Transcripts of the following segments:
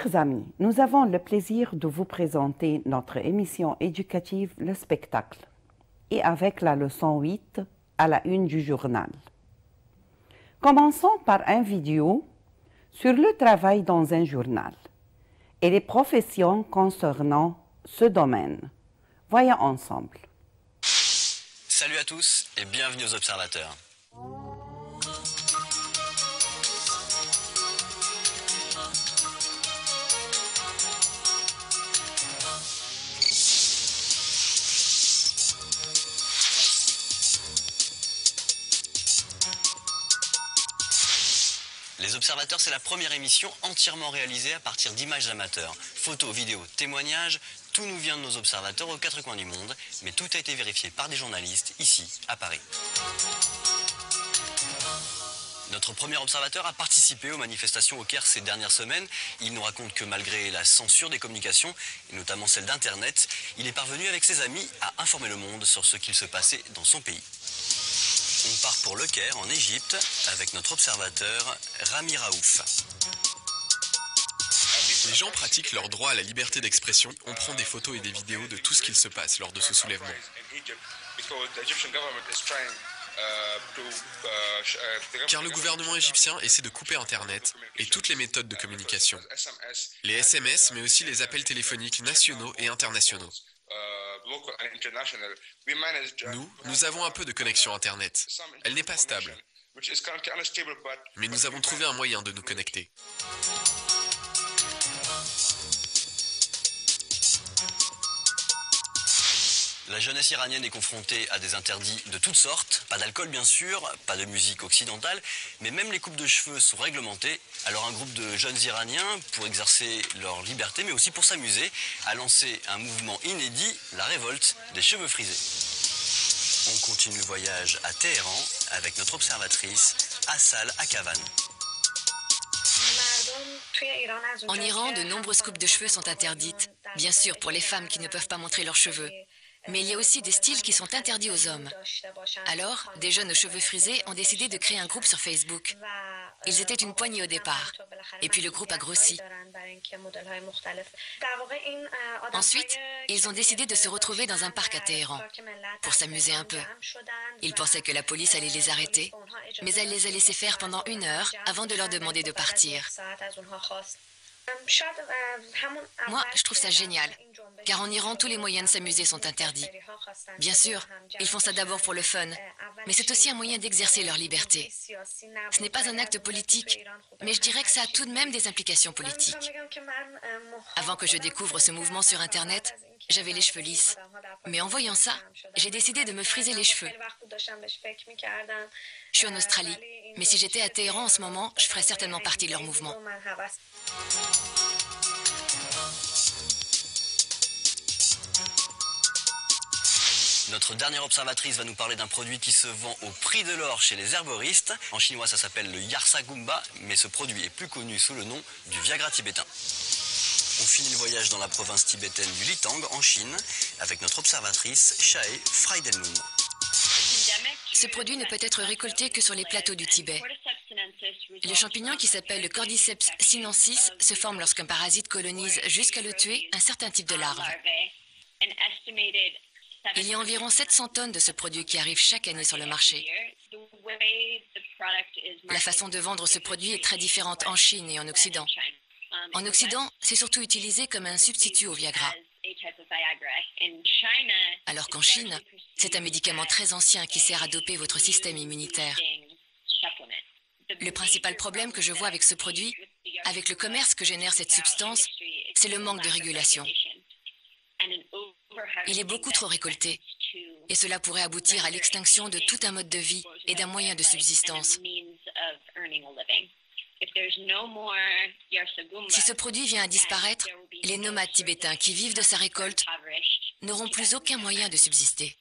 Chers amis, nous avons le plaisir de vous présenter notre émission éducative Le Spectacle et avec la leçon 8 à la une du journal. Commençons par une vidéo sur le travail dans un journal et les professions concernant ce domaine. Voyons ensemble. Salut à tous et bienvenue aux observateurs. Les Observateurs, c'est la première émission entièrement réalisée à partir d'images amateurs. Photos, vidéos, témoignages, tout nous vient de nos observateurs aux quatre coins du monde, mais tout a été vérifié par des journalistes ici, à Paris. Notre premier observateur a participé aux manifestations au Caire ces dernières semaines. Il nous raconte que malgré la censure des communications, et notamment celle d'Internet, il est parvenu avec ses amis à informer le monde sur ce qu'il se passait dans son pays. On part pour le Caire, en Égypte, avec notre observateur, Rami Raouf. Les gens pratiquent leur droit à la liberté d'expression. On prend des photos et des vidéos de tout ce qu'il se passe lors de ce soulèvement. Car le gouvernement égyptien essaie de couper Internet et toutes les méthodes de communication. Les SMS, mais aussi les appels téléphoniques nationaux et internationaux. Nous avons un peu de connexion Internet. Elle n'est pas stable. Mais nous avons trouvé un moyen de nous connecter. La jeunesse iranienne est confrontée à des interdits de toutes sortes. Pas d'alcool bien sûr, pas de musique occidentale, mais même les coupes de cheveux sont réglementées. Alors un groupe de jeunes Iraniens, pour exercer leur liberté, mais aussi pour s'amuser, a lancé un mouvement inédit, la révolte des cheveux frisés. On continue le voyage à Téhéran avec notre observatrice, Assal Akavan. En Iran, de nombreuses coupes de cheveux sont interdites. Bien sûr, pour les femmes qui ne peuvent pas montrer leurs cheveux. Mais il y a aussi des styles qui sont interdits aux hommes. Alors, des jeunes aux cheveux frisés ont décidé de créer un groupe sur Facebook. Ils étaient une poignée au départ. Et puis le groupe a grossi. Ensuite, ils ont décidé de se retrouver dans un parc à Téhéran pour s'amuser un peu. Ils pensaient que la police allait les arrêter, mais elle les a laissés faire pendant 1 heure avant de leur demander de partir. Moi, je trouve ça génial, car en Iran, tous les moyens de s'amuser sont interdits. Bien sûr, ils font ça d'abord pour le fun, mais c'est aussi un moyen d'exercer leur liberté. Ce n'est pas un acte politique, mais je dirais que ça a tout de même des implications politiques. Avant que je découvre ce mouvement sur Internet, j'avais les cheveux lisses. Mais en voyant ça, j'ai décidé de me friser les cheveux. Je suis en Australie, mais si j'étais à Téhéran en ce moment, je ferais certainement partie de leur mouvement. Notre dernière observatrice va nous parler d'un produit qui se vend au prix de l'or chez les herboristes. En chinois, ça s'appelle le Yarsa Gumba, mais ce produit est plus connu sous le nom du Viagra tibétain. On finit le voyage dans la province tibétaine du Litang, en Chine, avec notre observatrice, Chae Freidenlund. Ce produit ne peut être récolté que sur les plateaux du Tibet. Le champignon qui s'appelle le Cordyceps sinensis se forme lorsqu'un parasite colonise jusqu'à le tuer un certain type de larve. Il y a environ 700 tonnes de ce produit qui arrivent chaque année sur le marché. La façon de vendre ce produit est très différente en Chine et en Occident. En Occident, c'est surtout utilisé comme un substitut au Viagra. Alors qu'en Chine, c'est un médicament très ancien qui sert à doper votre système immunitaire. Le principal problème que je vois avec ce produit, avec le commerce que génère cette substance, c'est le manque de régulation. Il est beaucoup trop récolté, et cela pourrait aboutir à l'extinction de tout un mode de vie et d'un moyen de subsistance. Si ce produit vient à disparaître, les nomades tibétains qui vivent de sa récolte n'auront plus aucun moyen de subsister.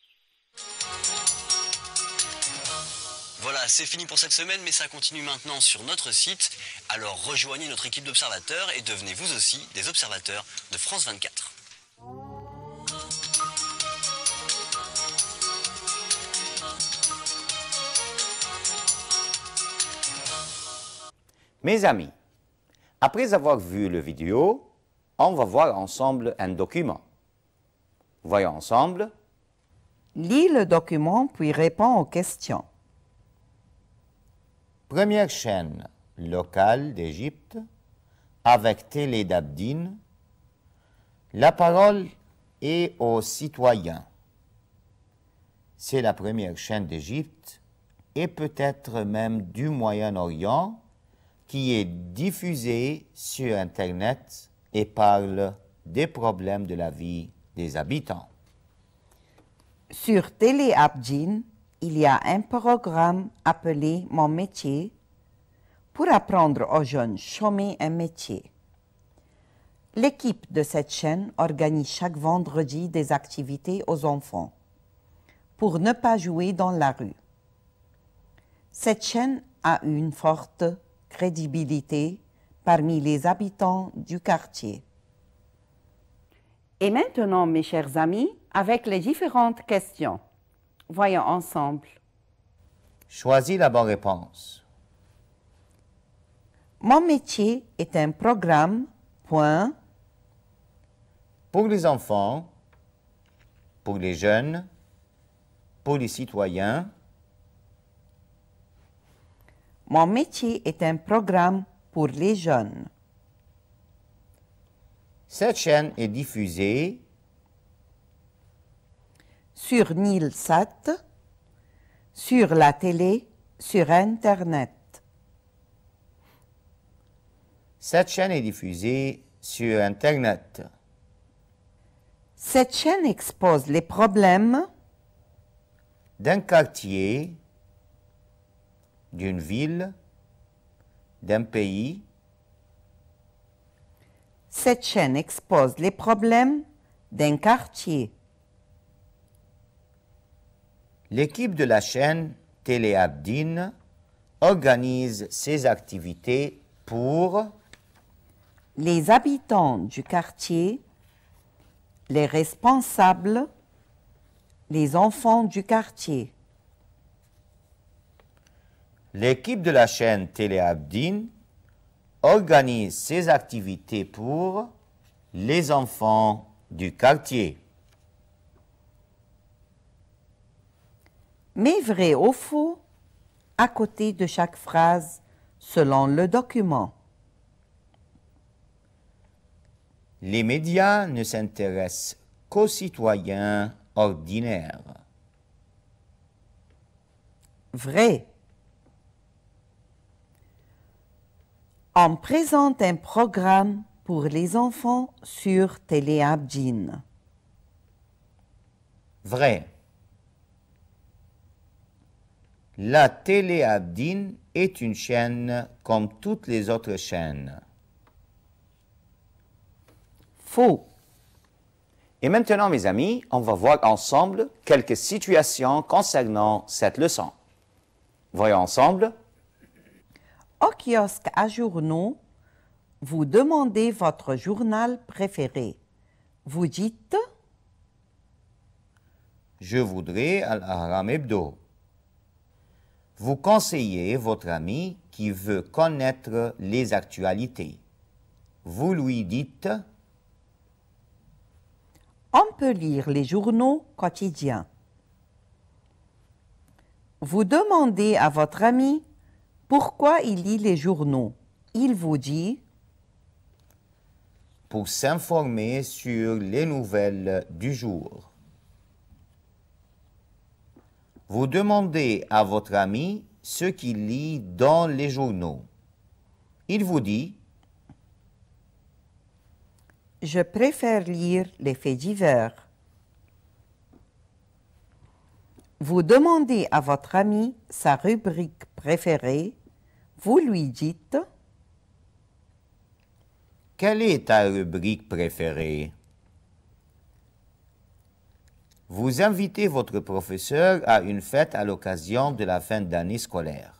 Voilà, c'est fini pour cette semaine, mais ça continue maintenant sur notre site. Alors rejoignez notre équipe d'observateurs et devenez vous aussi des observateurs de France 24. Mes amis, Après avoir vu la vidéo, on va voir ensemble un document. Voyons ensemble. Lis le document puis réponds aux questions. Première chaîne locale d'Égypte avec Télé d'Abdin. La parole est aux citoyens. C'est la première chaîne d'Égypte et peut-être même du Moyen-Orient qui est diffusée sur Internet et parle des problèmes de la vie des habitants. Sur Télé Abdin, il y a un programme appelé Mon métier pour apprendre aux jeunes chômés un métier. L'équipe de cette chaîne organise chaque vendredi des activités aux enfants pour ne pas jouer dans la rue. Cette chaîne a une forte crédibilité parmi les habitants du quartier. Et maintenant, mes chers amis, avec les différentes questions. Voyons ensemble. Choisis la bonne réponse. Mon métier est un programme, point, Pour les enfants, pour les jeunes, pour les citoyens. Mon métier est un programme pour les jeunes. Cette chaîne est diffusée Sur Nilsat, sur la télé, sur Internet. Cette chaîne est diffusée sur Internet. Cette chaîne expose les problèmes D'un quartier, d'une ville, d'un pays. Cette chaîne expose les problèmes d'un quartier. L'équipe de la chaîne Télé Abdin organise ses activités pour Les habitants du quartier, les responsables, les enfants du quartier. L'équipe de la chaîne Télé Abdin organise ses activités pour les enfants du quartier. Mais vrai ou faux, à côté de chaque phrase, selon le document. Les médias ne s'intéressent qu'aux citoyens ordinaires. Vrai. On présente un programme pour les enfants sur Télé Abdin. Vrai. La Télé Abdin est une chaîne comme toutes les autres chaînes. Faux. Et maintenant, mes amis, on va voir ensemble quelques situations concernant cette leçon. Voyons ensemble. Au kiosque à journaux, vous demandez votre journal préféré. Vous dites « Je voudrais Al-Ahram Hebdo ». Vous conseillez votre ami qui veut connaître les actualités. Vous lui dites « On peut lire les journaux quotidiens. Vous demandez à votre ami pourquoi il lit les journaux. Il vous dit « Pour s'informer sur les nouvelles du jour ». Vous demandez à votre ami ce qu'il lit dans les journaux. Il vous dit « Je préfère lire les faits divers. » Vous demandez à votre ami sa rubrique préférée. Vous lui dites « Quelle est ta rubrique préférée ?» Vous invitez votre professeur à une fête à l'occasion de la fin d'année scolaire.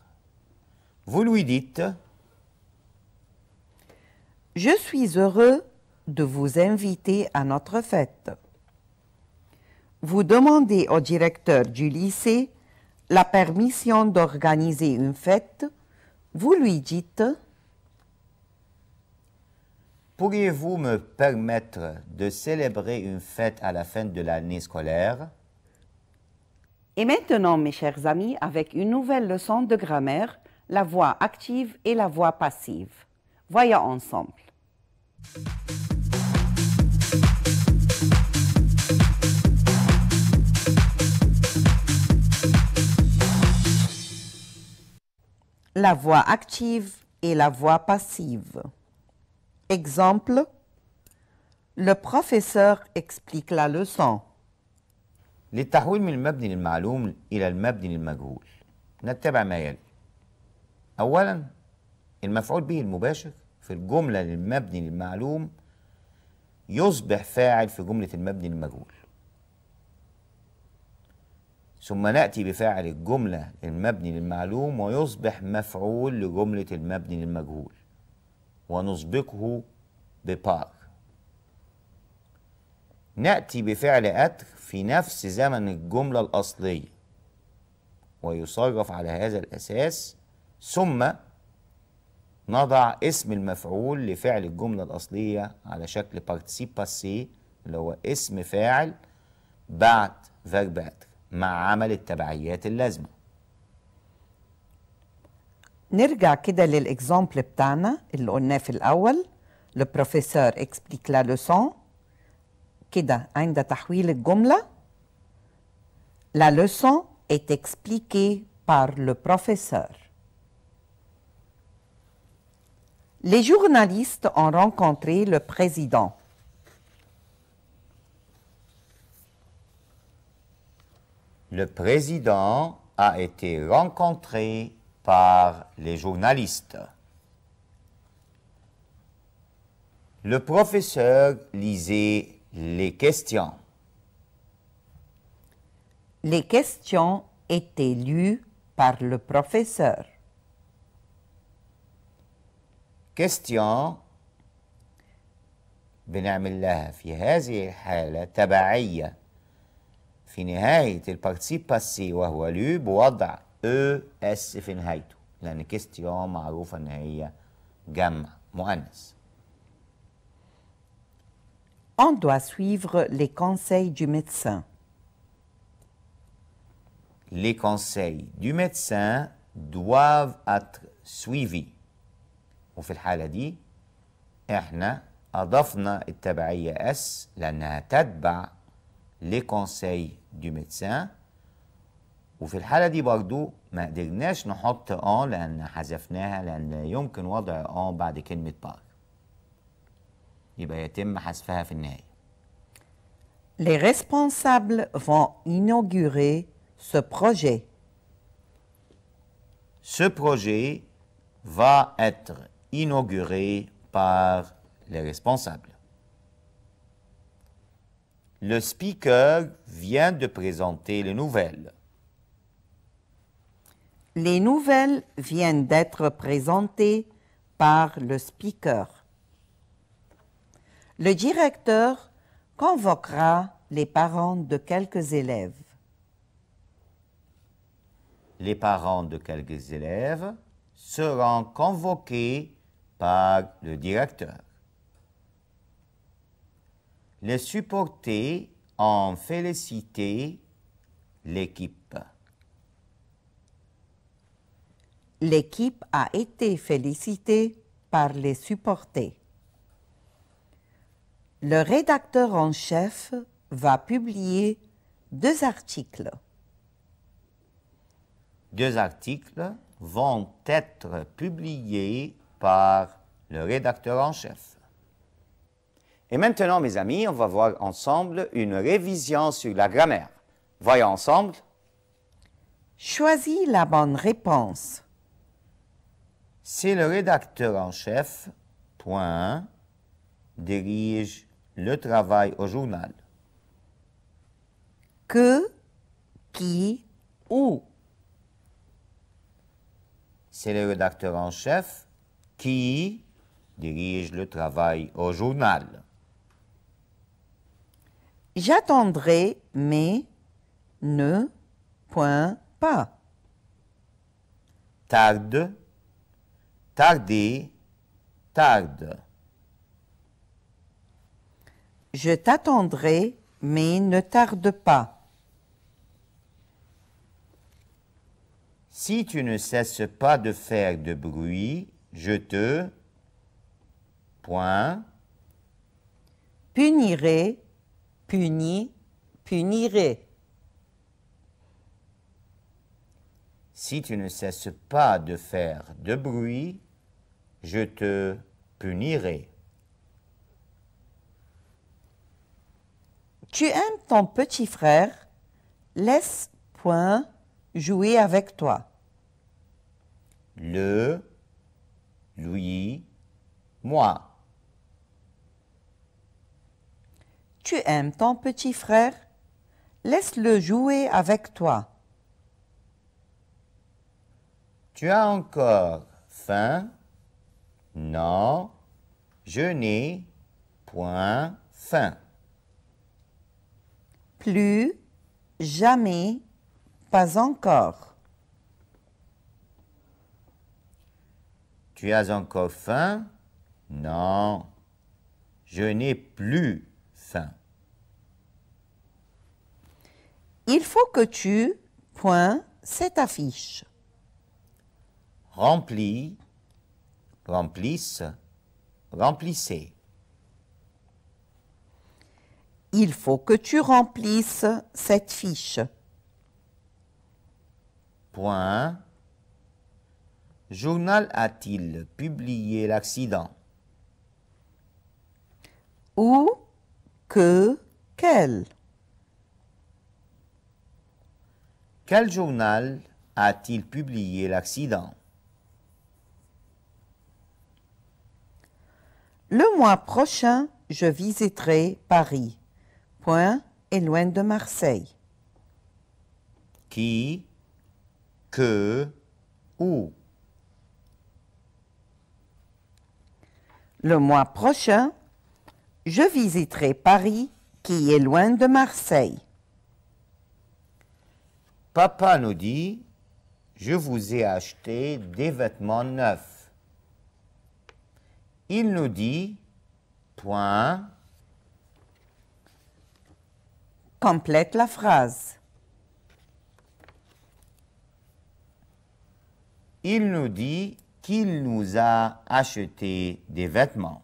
Vous lui dites « Je suis heureux de vous inviter à notre fête. » Vous demandez au directeur du lycée la permission d'organiser une fête. Vous lui dites Pourriez-vous me permettre de célébrer une fête à la fin de l'année scolaire? Et maintenant, mes chers amis, avec une nouvelle leçon de grammaire, la voix active et la voix passive. Voyons ensemble. La voix active et la voix passive. Exemple, le professeur explique la leçon. للتحويل من المبني للمعلوم إلى المبني للمجهول نتبع ما يلي. أولا المفعول به المباشر في الجملة للمبني للمعلوم يصبح فاعل في جملة المبني للمجهول، ثم نأتي بفاعل الجملة المبني للمعلوم ويصبح مفعول لجملة المبني للمجهول ونسبقه ببار. نأتي بفعل أتر في نفس زمن الجملة الأصلية ويصرف على هذا الأساس، ثم نضع اسم المفعول لفعل الجملة الأصلية على شكل participe passé اللي هو اسم فاعل بعد verb être مع عمل التبعيات اللازمة. نرجع كده للإكزامبل بتاعنا اللي قلناه في الأول. Le professeur explique la leçon. كده عند تحويل الجملة la leçon est expliquée par le professeur. Les journalistes ont rencontré le président. Le président a été rencontré par les journalistes. Le professeur lisait les questions. Les questions étaient lues par le professeur. question بنعمل لها في هذه الحالة تبعية في نهاية البارتيسيب باسي وهو لو بوضع اس في نهايته، لأن كيستيون معروفة إن هي جمع مؤنث. On doit suivre les conseils du médecin. Les conseils du médecin doivent être suivis. وفي الحالة دي احنا أضفنا التبعية اس لأنها تتبع les conseils du médecin، وفي الحالة دي برضو ما قدرناش نحط ان لأن حذفناها لأن لا يمكن وضع ان بعد كلمة بار، يبقى يتم حذفها في النهاية. Les responsables vont inaugurer ce projet. Ce projet va être inauguré par les responsables. Le speaker vient de présenter les nouvelles. Les nouvelles viennent d'être présentées par le speaker. Le directeur convoquera les parents de quelques élèves. Les parents de quelques élèves seront convoqués par le directeur. Les supporters ont félicité l'équipe. L'équipe a été félicitée par les supporters. Le rédacteur en chef va publier 2 articles. 2 articles vont être publiés par le rédacteur en chef. Et maintenant, mes amis, on va voir ensemble une révision sur la grammaire. Voyons ensemble. Choisis la bonne réponse. C'est le rédacteur en chef, point, dirige le travail au journal. Que, qui, où. C'est le rédacteur en chef qui dirige le travail au journal. J'attendrai, mais ne, point, pas. Tarde, tarder, tarde. Je t'attendrai, mais ne tarde pas. Si tu ne cesses pas de faire de bruit, je te... Point. Punirai, puni, punirai. Si tu ne cesses pas de faire de bruit, je te punirai. Tu aimes ton petit frère, laisse point jouer avec toi. Le, lui, moi. Tu aimes ton petit frère, laisse-le jouer avec toi. Tu as encore faim? Non, je n'ai point faim. Plus, jamais, pas encore. Tu as encore faim? Non, je n'ai plus faim. Il faut que tu, point, cette affiche. Remplis, remplisse, remplissez. Il faut que tu remplisses cette fiche. Point. Journal a-t-il publié l'accident? Où, que, quel. Quel journal a-t-il publié l'accident? Le mois prochain, je visiterai Paris. Point est loin de Marseille. Qui? Que? Où? Le mois prochain, je visiterai Paris, qui est loin de Marseille. Papa nous dit, je vous ai acheté des vêtements neufs. Il nous dit, point. Complète la phrase. Il nous dit qu'il nous a acheté des vêtements.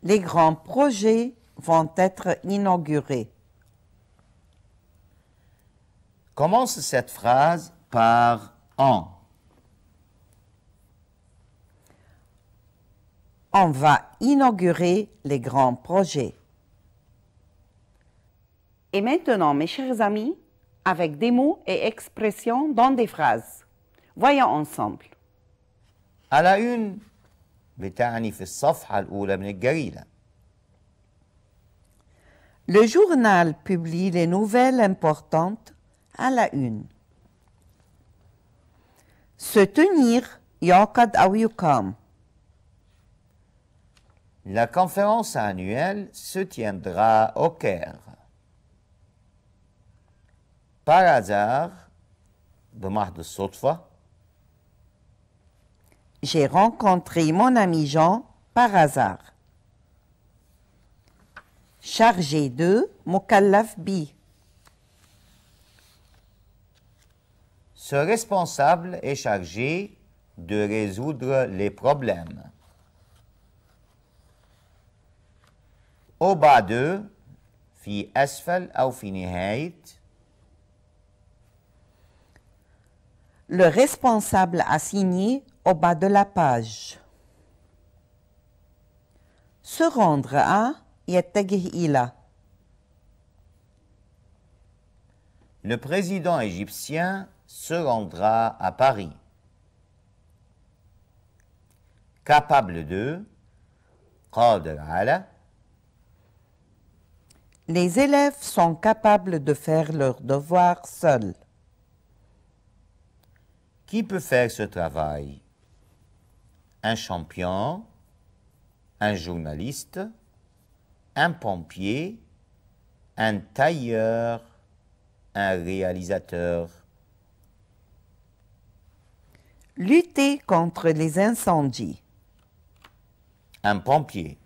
Les grands projets vont être inaugurés. Commence cette phrase par en. On va inaugurer les grands projets. Et maintenant, mes chers amis, avec des mots et expressions dans des phrases. Voyons ensemble. À la une بتعني في الصفحة الأولى من الجريدة. Le journal publie les nouvelles importantes à la une. Se tenir يعقد أو يقام. La conférence annuelle se tiendra au Caire. Par hasard, بمحض الصدفة, J'ai rencontré mon ami Jean par hasard. Chargé de مكلف به. ce responsable est chargé de résoudre les problèmes. Au bas de, في أسفل أو في نهاية, Le responsable a signé au bas de la page. Se rendre à يتجه إلى. le président égyptien se rendra à Paris. Capable de, قادر على, Les élèves sont capables de faire leurs devoirs seuls. qui peut faire ce travail? Un champion, un journaliste, un pompier, un tailleur, un réalisateur. Lutter contre les incendies. Un pompier.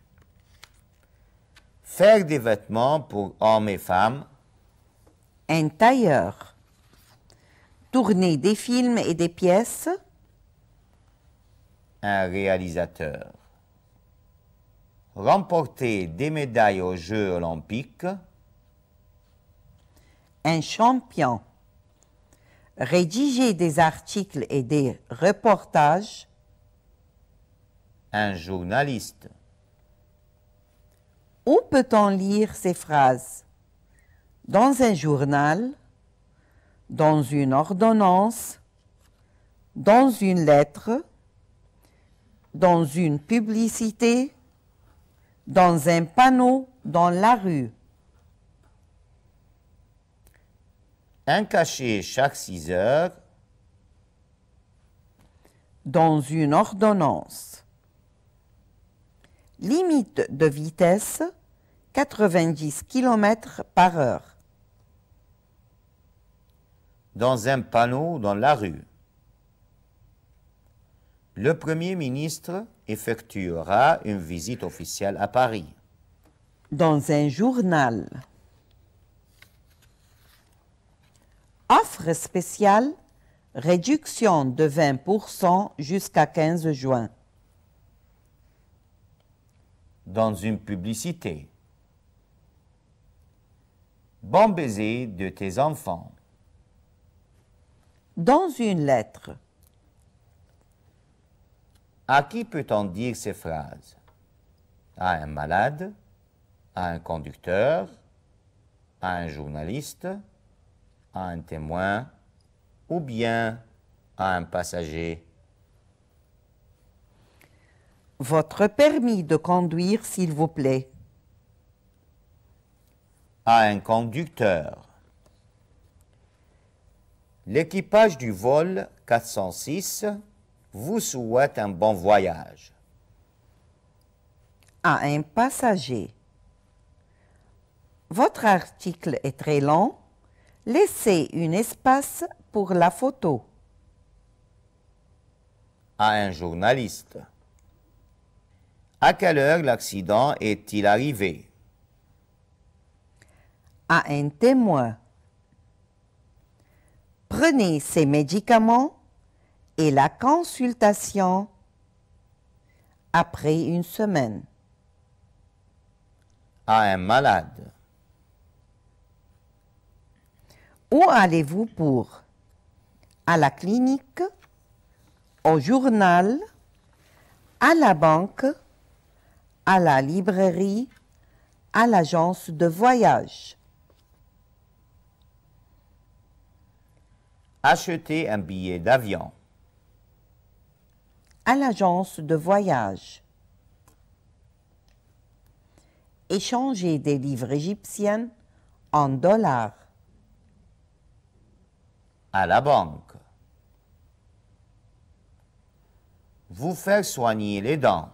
Faire des vêtements pour hommes et femmes. Un tailleur. Tourner des films et des pièces. Un réalisateur. Remporter des médailles aux Jeux olympiques. Un champion. Rédiger des articles et des reportages. Un journaliste. Où peut-on lire ces phrases? Dans un journal, dans une ordonnance, dans une lettre, dans une publicité, dans un panneau dans la rue. Un cachet chaque 6 heures. Dans une ordonnance. Limite de vitesse 90 km/h. Dans un panneau dans la rue. Le Premier ministre effectuera une visite officielle à Paris. Dans un journal. Offre spéciale, réduction de 20% jusqu'à 15 juin. Dans une publicité. Bon baiser de tes enfants. Dans une lettre. À qui peut-on dire ces phrases? À un malade, à un conducteur, à un journaliste, à un témoin ou bien à un passager. Votre permis de conduire, s'il vous plaît. À un conducteur. L'équipage du vol 406 vous souhaite un bon voyage. À un passager. Votre article est très long. Laissez un espace pour la photo. À un journaliste. À quelle heure l'accident est-il arrivé? À un témoin. Prenez ces médicaments et la consultation après une semaine. À un malade. Où allez-vous pour? À la clinique, au journal, à la banque, à la librairie, à l'agence de voyage. Acheter un billet d'avion. À l'agence de voyage. Échanger des livres égyptiens en dollars. À la banque. Vous faire soigner les dents.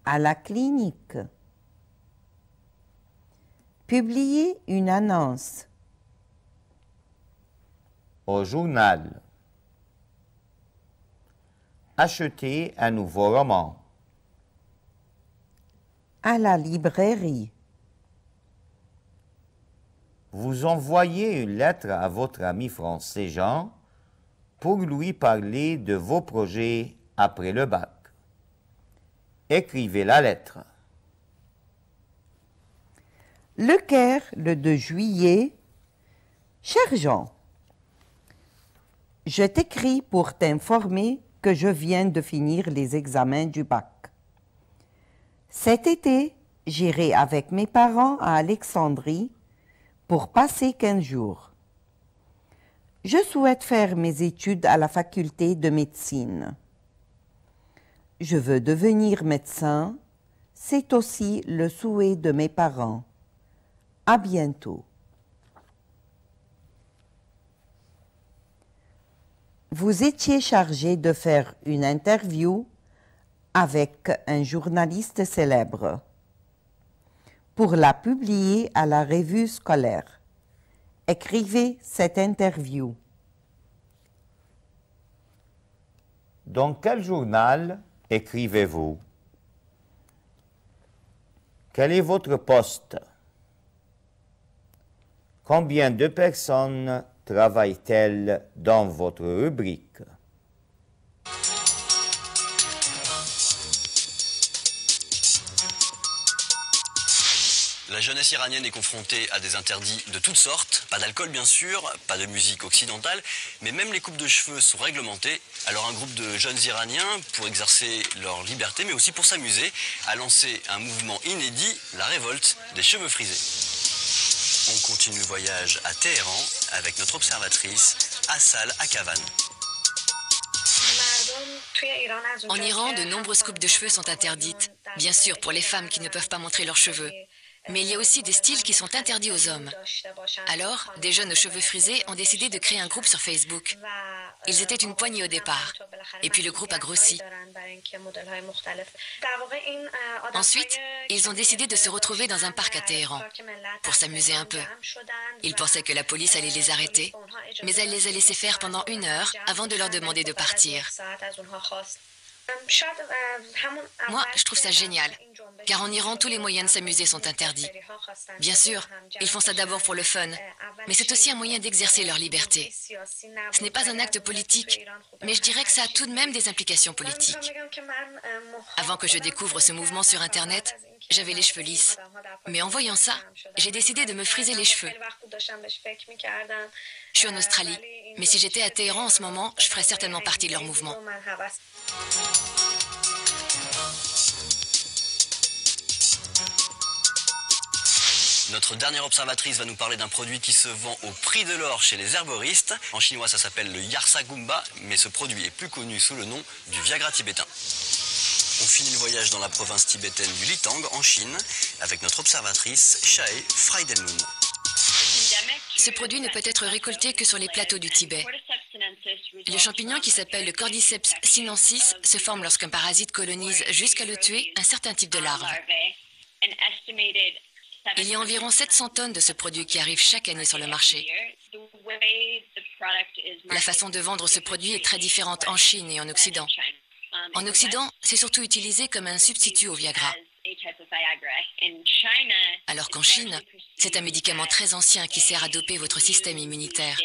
À la clinique. Publier une annonce. Au journal. Acheter un nouveau roman. À la librairie. Vous envoyez une lettre à votre ami français Jean pour lui parler de vos projets après le bac. Écrivez la lettre. Le Caire, le 2 juillet. Cher Jean, je t'écris pour t'informer que je viens de finir les examens du bac. Cet été, j'irai avec mes parents à Alexandrie pour passer 15 jours. Je souhaite faire mes études à la faculté de médecine. Je veux devenir médecin, c'est aussi le souhait de mes parents. À bientôt. Vous étiez chargé de faire une interview avec un journaliste célèbre pour la publier à la revue scolaire. Écrivez cette interview. Dans quel journal écrivez-vous? Quel est votre poste? Combien de personnes travaillent-elles dans votre rubrique? La jeunesse iranienne est confrontée à des interdits de toutes sortes, pas d'alcool bien sûr, pas de musique occidentale, mais même les coupes de cheveux sont réglementées. Alors un groupe de jeunes Iraniens, pour exercer leur liberté, mais aussi pour s'amuser, a lancé un mouvement inédit, la révolte des cheveux frisés. On continue le voyage à Téhéran avec notre observatrice, Assal Akavan. En Iran, de nombreuses coupes de cheveux sont interdites, bien sûr pour les femmes qui ne peuvent pas montrer leurs cheveux. Mais il y a aussi des styles qui sont interdits aux hommes. Alors, des jeunes aux cheveux frisés ont décidé de créer un groupe sur Facebook. Ils étaient une poignée au départ, et puis le groupe a grossi. Ensuite, ils ont décidé de se retrouver dans un parc à Téhéran, pour s'amuser un peu. Ils pensaient que la police allait les arrêter, mais elle les a laissés faire pendant 1 heure avant de leur demander de partir. Moi, je trouve ça génial, car en Iran, tous les moyens de s'amuser sont interdits. Bien sûr, ils font ça d'abord pour le fun, mais c'est aussi un moyen d'exercer leur liberté. Ce n'est pas un acte politique, mais je dirais que ça a tout de même des implications politiques. Avant que je découvre ce mouvement sur Internet, j'avais les cheveux lisses. Mais en voyant ça, j'ai décidé de me friser les cheveux. Je suis en Australie, mais si j'étais à Téhéran en ce moment, je ferais certainement partie de leur mouvement. Notre dernière observatrice va nous parler d'un produit qui se vend au prix de l'or chez les herboristes. En chinois, ça s'appelle le Yarsa Gumba, mais ce produit est plus connu sous le nom du Viagra tibétain. On finit le voyage dans la province tibétaine du Litang, en Chine, avec notre observatrice Shae Freidenlund. Ce produit ne peut être récolté que sur les plateaux du Tibet. Le champignon qui s'appelle le Cordyceps sinensis se forme lorsqu'un parasite colonise jusqu'à le tuer un certain type de larve. Il y a environ 700 tonnes de ce produit qui arrivent chaque année sur le marché. La façon de vendre ce produit est très différente en Chine et en Occident. En Occident, c'est surtout utilisé comme un substitut au Viagra. Alors qu'en Chine, c'est un médicament très ancien qui sert à doper votre système immunitaire.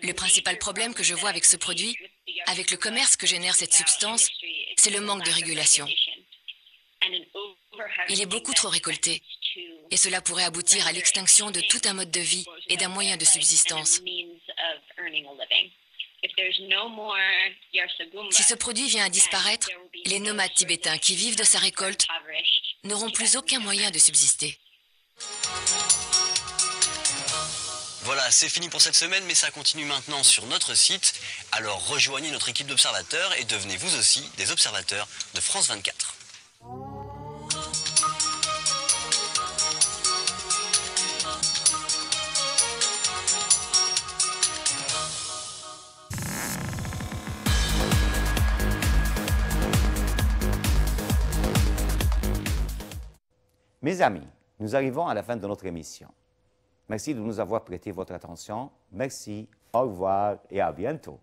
Le principal problème que je vois avec ce produit, avec le commerce que génère cette substance, c'est le manque de régulation. Il est beaucoup trop récolté, et cela pourrait aboutir à l'extinction de tout un mode de vie et d'un moyen de subsistance. Si ce produit vient à disparaître, les nomades tibétains qui vivent de sa récolte n'auront plus aucun moyen de subsister. Voilà, c'est fini pour cette semaine, mais ça continue maintenant sur notre site. Alors rejoignez notre équipe d'observateurs et devenez vous aussi des observateurs de France 24. Mes amis, nous arrivons à la fin de notre émission. Merci de nous avoir prêté votre attention. Merci, au revoir et à bientôt.